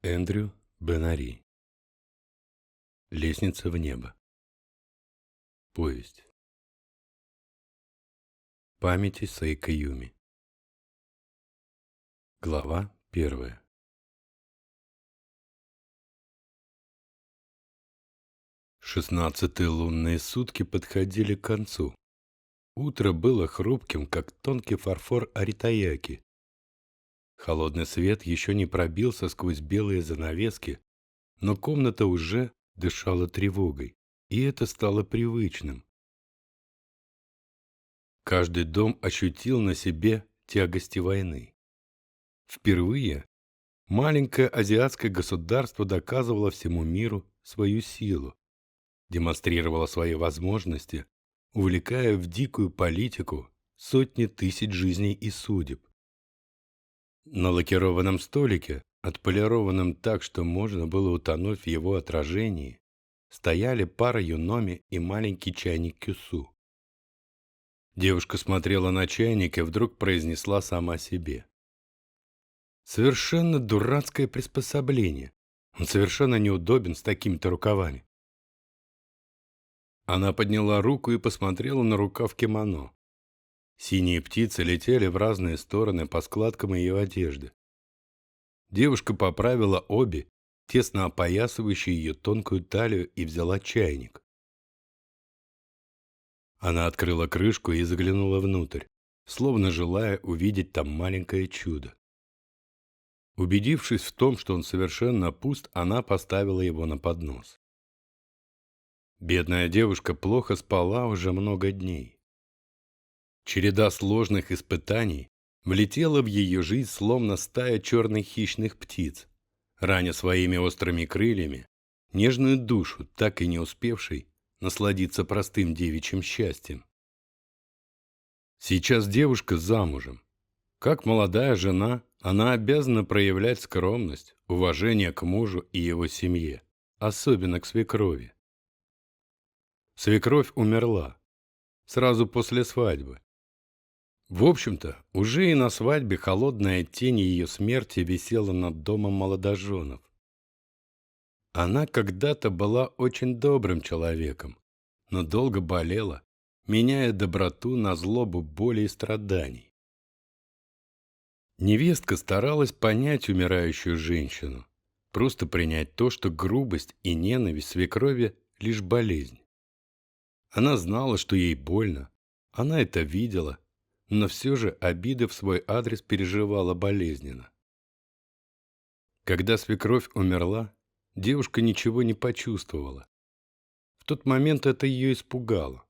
Эндрю Бенари. Лестница в небо. Повесть. Памяти Сейко Юми. Глава 1. Шестнадцатые лунные сутки подходили к концу. Утро было хрупким, как тонкий фарфор Аритаяки. Холодный свет еще не пробился сквозь белые занавески, но комната уже дышала тревогой, и это стало привычным. Каждый дом ощутил на себе тягости войны. Впервые маленькое азиатское государство доказывало всему миру свою силу, демонстрировало свои возможности, увлекая в дикую политику сотни тысяч жизней и судеб. На лакированном столике, отполированном так, что можно было утонуть в его отражении, стояли пара юноми и маленький чайник кюсу. Девушка смотрела на чайник и вдруг произнесла сама себе: «Совершенно дурацкое приспособление. Он совершенно неудобен с такими-то рукавами». Она подняла руку и посмотрела на рукав кимоно. Синие птицы летели в разные стороны по складкам ее одежды. Девушка поправила обе, тесно опоясывающие ее тонкую талию, и взяла чайник. Она открыла крышку и заглянула внутрь, словно желая увидеть там маленькое чудо. Убедившись в том, что он совершенно пуст, она поставила его на поднос. Бедная девушка плохо спала уже много дней. Череда сложных испытаний влетела в ее жизнь, словно стая черных хищных птиц, раня своими острыми крыльями нежную душу, так и не успевшей насладиться простым девичьим счастьем. Сейчас девушка замужем. Как молодая жена, она обязана проявлять скромность, уважение к мужу и его семье, особенно к свекрови. Свекровь умерла сразу после свадьбы. В общем-то, уже и на свадьбе холодная тень ее смерти висела над домом молодоженов. Она когда-то была очень добрым человеком, но долго болела, меняя доброту на злобу, боли и страданий. Невестка старалась понять умирающую женщину, просто принять то, что грубость и ненависть свекрови – лишь болезнь. Она знала, что ей больно, она это видела, но все же обиды в свой адрес переживала болезненно. Когда свекровь умерла, девушка ничего не почувствовала. В тот момент это ее испугало.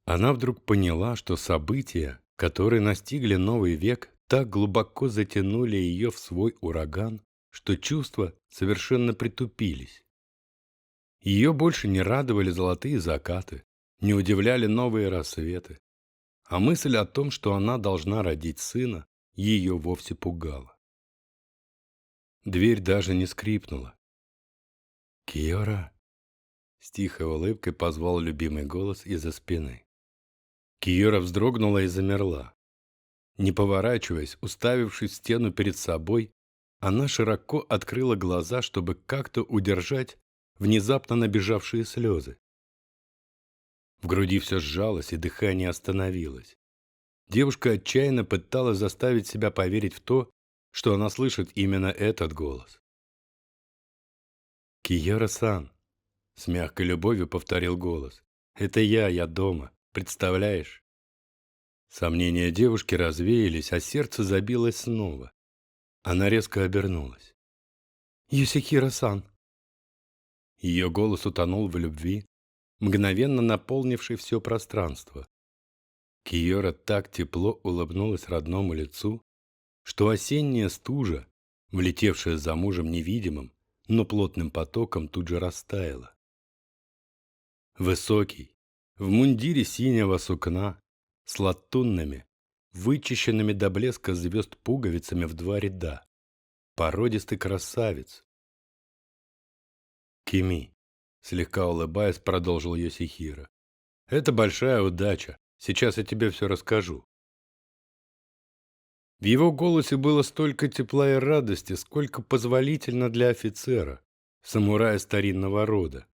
Она вдруг поняла, что события, которые настигли новый век, так глубоко затянули ее в свой ураган, что чувства совершенно притупились. Ее больше не радовали золотые закаты, не удивляли новые рассветы, а мысль о том, что она должна родить сына, ее вовсе пугала. Дверь даже не скрипнула. «Киора!» — с тихой улыбкой позвал любимый голос из-за спины. Киора вздрогнула и замерла. Не поворачиваясь, уставившись в стену перед собой, она широко открыла глаза, чтобы как-то удержать внезапно набежавшие слезы. В груди все сжалось, и дыхание остановилось. Девушка отчаянно пыталась заставить себя поверить в то, что она слышит именно этот голос. «Киера-сан», — с мягкой любовью повторил голос, — «это я дома, представляешь?» Сомнения девушки развеялись, а сердце забилось снова. Она резко обернулась. «Юсихиро-сан!» Ее голос утонул в любви, мгновенно наполнившей все пространство. Киора так тепло улыбнулась родному лицу, что осенняя стужа, влетевшая за мужем невидимым, но плотным потоком, тут же растаяла. Высокий, в мундире синего сукна, с латунными, вычищенными до блеска звезд пуговицами в 2 ряда. Породистый красавец. «Кими», — слегка улыбаясь, продолжил Йосихиро, — «это большая удача. Сейчас я тебе все расскажу». В его голосе было столько тепла и радости, сколько позволительно для офицера, самурая старинного рода.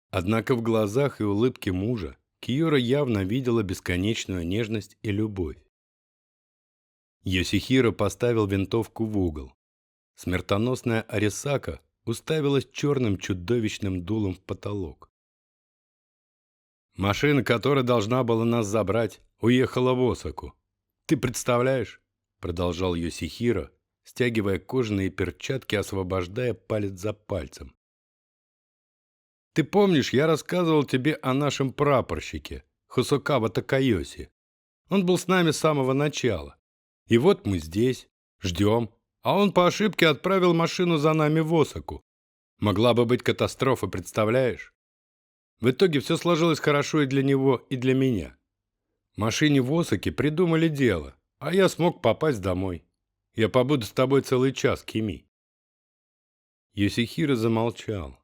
Однако в глазах и улыбке мужа Киора явно видела бесконечную нежность и любовь. Йосихиро поставил винтовку в угол. Смертоносная Арисака уставилась черным чудовищным дулом в потолок. «Машина, которая должна была нас забрать, уехала в Осаку. Ты представляешь?» — продолжал Йосихиро, стягивая кожаные перчатки, освобождая палец за пальцем. «Ты помнишь, я рассказывал тебе о нашем прапорщике, Хосокава Такайоси? Он был с нами с самого начала. И вот мы здесь, ждем, а он по ошибке отправил машину за нами в Осаку. Могла бы быть катастрофа, представляешь? В итоге все сложилось хорошо и для него, и для меня. Машине в Осаке придумали дело, а я смог попасть домой. Я побуду с тобой целый час, Кими». Йосихиро замолчал.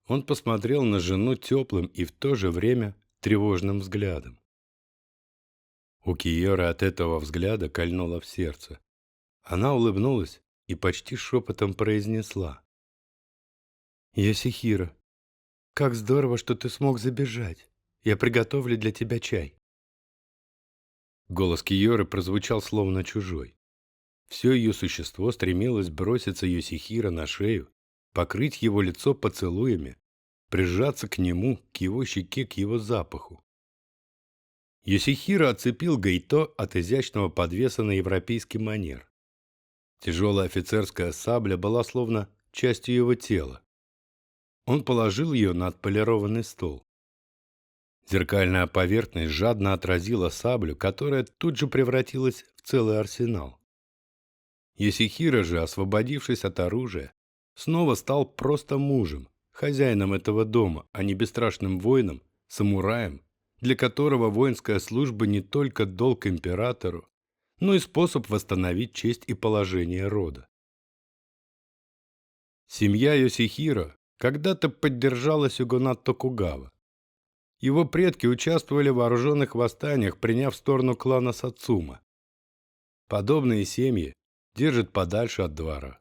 Он посмотрел на жену теплым и в то же время тревожным взглядом. У Киоры от этого взгляда кольнуло в сердце. Она улыбнулась и почти шепотом произнесла: «Йосихиро, как здорово, что ты смог забежать. Я приготовлю для тебя чай». Голос Киоры прозвучал словно чужой. Все ее существо стремилось броситься Йосихиро на шею, покрыть его лицо поцелуями, прижаться к нему, к его щеке, к его запаху. Йосихиро отцепил гайто от изящного подвеса на европейский манер. Тяжелая офицерская сабля была словно частью его тела. Он положил ее на отполированный стол. Зеркальная поверхность жадно отразила саблю, которая тут же превратилась в целый арсенал. Йосихиро же, освободившись от оружия, снова стал просто мужем, хозяином этого дома, а не бесстрашным воином, самураем, для которого воинская служба не только долг императору, но и способ восстановить честь и положение рода. Семья Йосихиро когда-то поддержала сёгунат Токугава. Его предки участвовали в вооруженных восстаниях, приняв сторону клана Сацума. Подобные семьи держат подальше от двора.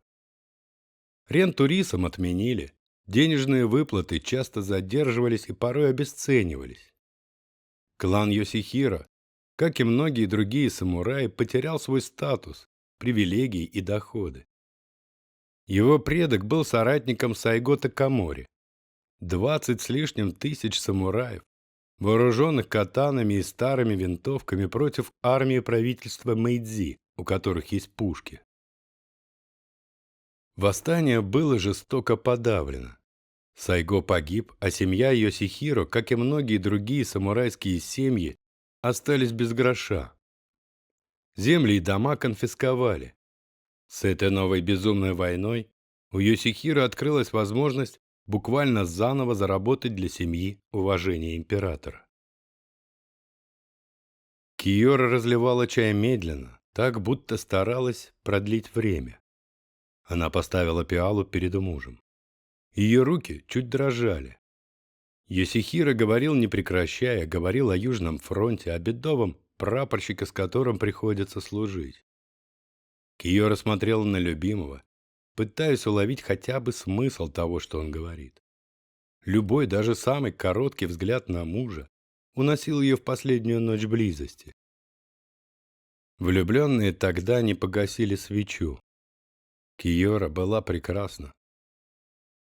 Ренту рисам отменили, денежные выплаты часто задерживались и порой обесценивались. Клан Йосихиро, как и многие другие самураи, потерял свой статус, привилегии и доходы. Его предок был соратником Сайго Такамори. 20 с лишним тысяч самураев, вооруженных катанами и старыми винтовками против армии правительства Мэйдзи, у которых есть пушки. Восстание было жестоко подавлено. Сайго погиб, а семья Йосихиро, как и многие другие самурайские семьи, остались без гроша. Земли и дома конфисковали. С этой новой безумной войной у Йосихиро открылась возможность буквально заново заработать для семьи уважение императора. Киора разливала чай медленно, так будто старалась продлить время. Она поставила пиалу перед мужем. Ее руки чуть дрожали. Йосихиро говорил, не прекращая, говорил о Южном фронте, о бедовом прапорщике, с которым приходится служить. Киора смотрела на любимого, пытаясь уловить хотя бы смысл того, что он говорит. Любой, даже самый короткий взгляд на мужа уносил ее в последнюю ночь близости. Влюбленные тогда не погасили свечу. Киора была прекрасна.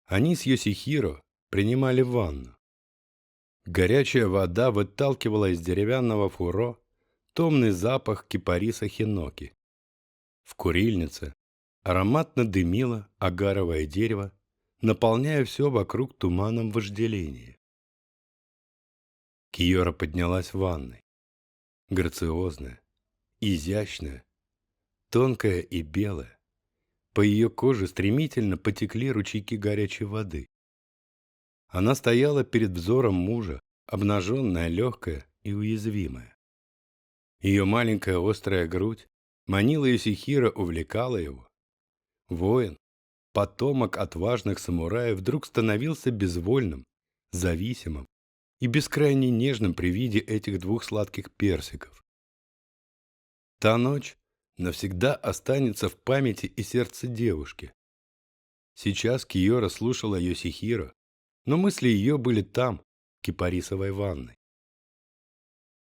Они с Йосихиро принимали ванну. Горячая вода выталкивала из деревянного фуро томный запах кипариса хиноки. В курильнице ароматно дымило агаровое дерево, наполняя все вокруг туманом вожделения. Киора поднялась в ванной. Грациозная, изящная, тонкая и белая. По ее коже стремительно потекли ручейки горячей воды. Она стояла перед взором мужа, обнаженная, легкая и уязвимая. Ее маленькая острая грудь манила Йосихиро, увлекала его. Воин, потомок отважных самураев, вдруг становился безвольным, зависимым и бескрайне нежным при виде этих двух сладких персиков. Та ночь навсегда останется в памяти и сердце девушки. Сейчас Киора слушала Йосихиро, но мысли ее были там, в кипарисовой ванной.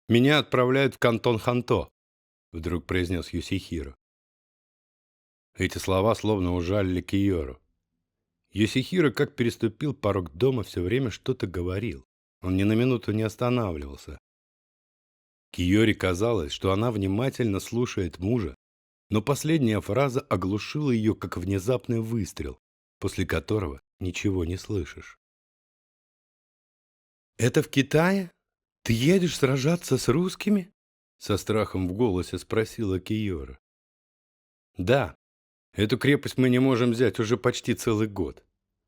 «Меня отправляют в кантон Ханто», — вдруг произнес Йосихиро. Эти слова словно ужалили Киору. Йосихиро, как переступил порог дома, все время что-то говорил. Он ни на минуту не останавливался. Киоре казалось, что она внимательно слушает мужа, но последняя фраза оглушила ее, как внезапный выстрел, после которого ничего не слышишь. «Это в Китае? Ты едешь сражаться с русскими?» Со страхом в голосе спросила Киора. «Да, эту крепость мы не можем взять уже почти целый год.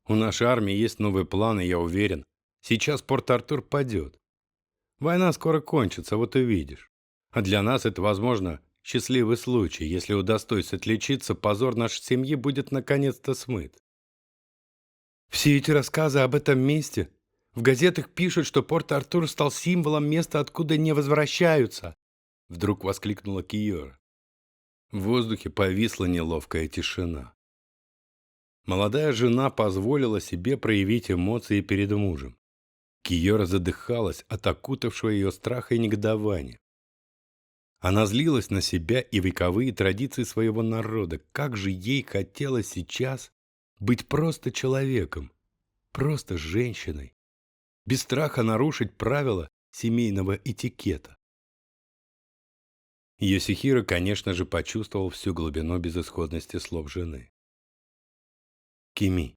У нашей армии есть новые планы, я уверен. Сейчас Порт-Артур падет. Война скоро кончится, вот увидишь. А для нас это, возможно, счастливый случай. Если удостоится отличиться, позор нашей семьи будет наконец-то смыт. Все эти рассказы об этом месте. В газетах пишут, что Порт-Артур стал символом места, откуда не возвращаются. Вдруг воскликнула Киора. В воздухе повисла неловкая тишина. Молодая жена позволила себе проявить эмоции перед мужем. Киора задыхалась от окутавшего ее страха и негодования. Она злилась на себя и вековые традиции своего народа. Как же ей хотелось сейчас быть просто человеком, просто женщиной, без страха нарушить правила семейного этикета. Йосихиро, конечно же, почувствовал всю глубину безысходности слов жены. «Кими,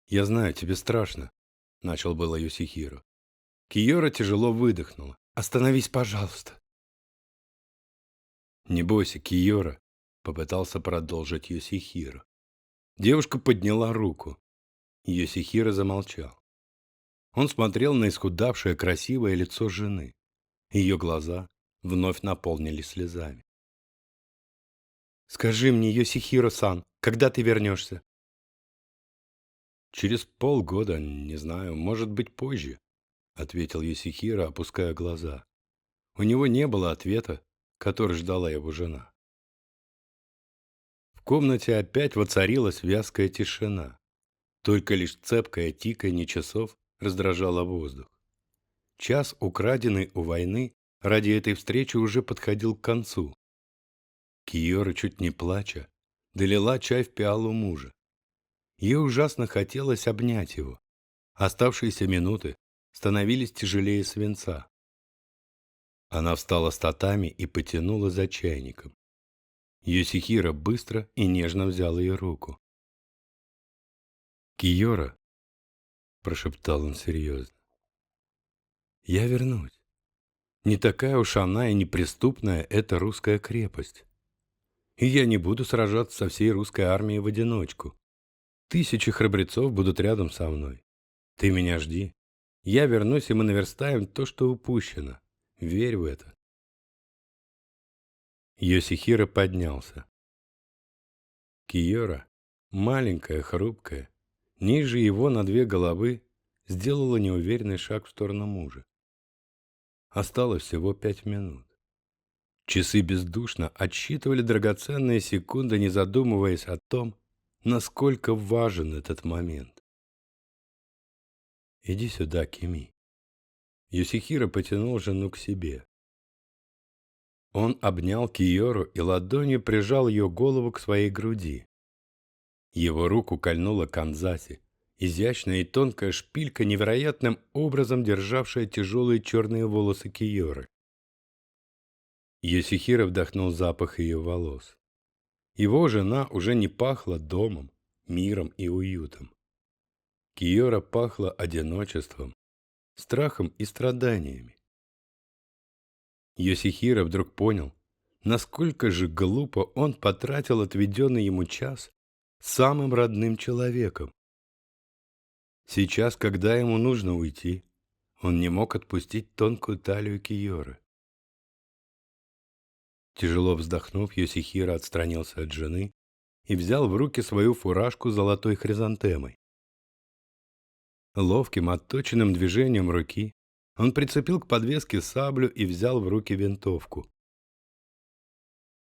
я знаю, тебе страшно», — начал было Йосихиро. Киора тяжело выдохнула. «Остановись, пожалуйста». «Не бойся, Киора», — попытался продолжить Йосихиро. Девушка подняла руку. Йосихиро замолчал. Он смотрел на исхудавшее красивое лицо жены. Ее глаза вновь наполнились слезами. «Скажи мне, Йосихиро-сан, когда ты вернешься?» «Через полгода, не знаю, может быть, позже», — ответил Йосихиро, опуская глаза. У него не было ответа, который ждала его жена. В комнате опять воцарилась вязкая тишина. Только лишь цепкое тиканье часов раздражало воздух. Час, украденный у войны, ради этой встречи уже подходил к концу. Киора, чуть не плача, долила чай в пиалу мужа. Ей ужасно хотелось обнять его. Оставшиеся минуты становились тяжелее свинца. Она встала с татами и потянула за чайником. Йосихиро быстро и нежно взял ее руку. «Киора», — прошептал он серьезно, — «я вернусь. Не такая уж она и неприступная эта русская крепость. И я не буду сражаться со всей русской армией в одиночку. Тысячи храбрецов будут рядом со мной. Ты меня жди. Я вернусь, и мы наверстаем то, что упущено. Верь в это». Йосихиро поднялся. Киора, маленькая, хрупкая, ниже его на 2 головы, сделала неуверенный шаг в сторону мужа. Осталось всего 5 минут. Часы бездушно отсчитывали драгоценные секунды, не задумываясь о том, насколько важен этот момент. «Иди сюда, Кими». Йосихиро потянул жену к себе. Он обнял Киору и ладонью прижал ее голову к своей груди. Его руку кольнула канзаси, изящная и тонкая шпилька, невероятным образом державшая тяжелые черные волосы Киоры. Йосихиро вдохнул запах ее волос. Его жена уже не пахла домом, миром и уютом. Киора пахла одиночеством, страхом и страданиями. Йосихиро вдруг понял, насколько же глупо он потратил отведенный ему час самым родным человеком. Сейчас, когда ему нужно уйти, он не мог отпустить тонкую талию Киоры. Тяжело вздохнув, Йосихиро отстранился от жены и взял в руки свою фуражку с золотой хризантемой. Ловким, отточенным движением руки он прицепил к подвеске саблю и взял в руки винтовку.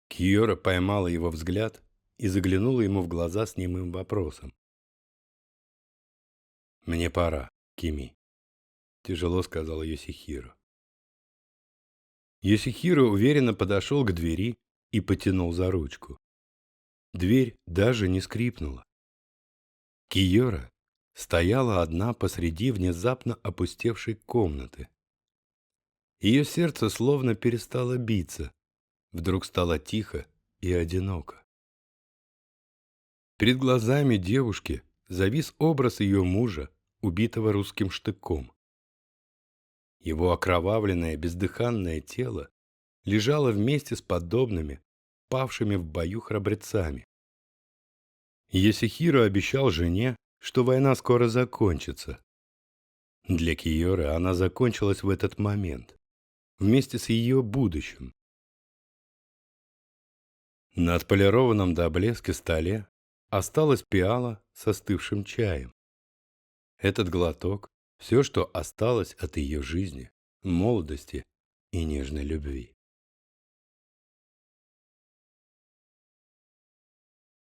Киора поймала его взгляд и заглянула ему в глаза с немым вопросом. «Мне пора, Кими», — тяжело сказала Йосихиро. Йосихиро уверенно подошел к двери и потянул за ручку. Дверь даже не скрипнула. Киора стояла одна посреди внезапно опустевшей комнаты. Ее сердце словно перестало биться, вдруг стало тихо и одиноко. Перед глазами девушки завис образ ее мужа, убитого русским штыком. Его окровавленное бездыханное тело лежало вместе с подобными, павшими в бою храбрецами. Йосихиро обещал жене, что война скоро закончится. Для Киоры она закончилась в этот момент, вместе с ее будущим. На отполированном до блеска столе осталась пиала с остывшим чаем. Этот глоток — все, что осталось от ее жизни, молодости и нежной любви.